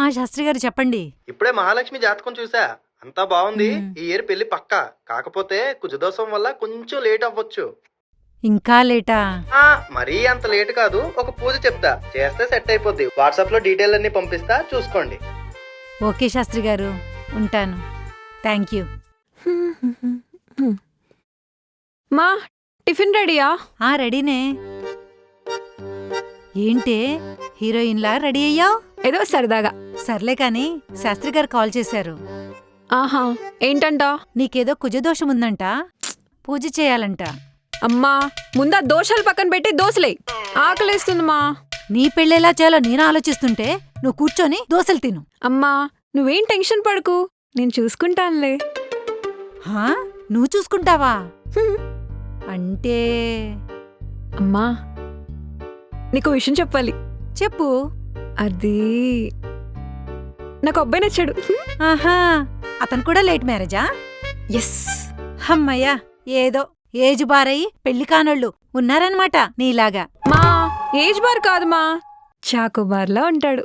శాస్త్రి గారు చెప్పండి. ఇప్పుడే మహాలక్ష్మి జాతకం చూసా, అంతా బాగుంది. మ్మ్. ఈ ఇయర్ పెళ్లి పక్కా. కాకపోతే కుజదోషం వల్ల కొంచెం లేట్ అవ్వచ్చు. ఇంకా లేటా? ఆ మరీ అంత లేట్ కాదు. ఒక పూజ చెప్తా, చేస్తే సెట్ అయిపోద్ది. వాట్సాప్ లో డీటెయిల్ అన్ని పంపిస్తా, చూసుకోండి. ఓకే శాస్త్రి గారు, ఉంటాను. Thank you. మా టిఫిన్ రెడీయా? రెడీనే. ఏంటే హీరోయిన్లా రెడీ అయ్యావు? ఏదో సరదాగా. సర్లే కాని శాస్త్రి గారు కాల్ చేశారు. ఆహా, ఏంటంట? నీకేదో కుజదోషం ఉందంట, పూజ చేయాలంట. అమ్మా, ముందా దోషాలు పక్కన పెట్టి దోశలే. ఆకలేస్తుందమ్మా. నీ పెళ్ళెలా చేయాలో నేను ఆలోచిస్తుంటే నువ్వు కూర్చొని దోశలు తిను. అమ్మా, నువ్వేం టెన్షన్ పడకు, నేను చూసుకుంటానులే. హా? నువ్వు చూసుకుంటావా? హ్మ్. అంటే అమ్మా, నీకు విషయం చెప్పాలి. చెప్పు. అది నాకు అబ్బాయి నచ్చాడు. ఆహా, అతను కూడా లేట్ మ్యారేజా? ఎస్. అమ్మయ్యా, ఏదో ఏజ్ బారయ్యి పెళ్లి కానోళ్ళు ఉన్నారనమాట నీలాగా. మా ఏజ్ బార్ కాదు మా, చాకోబార్లా ఉంటాడు.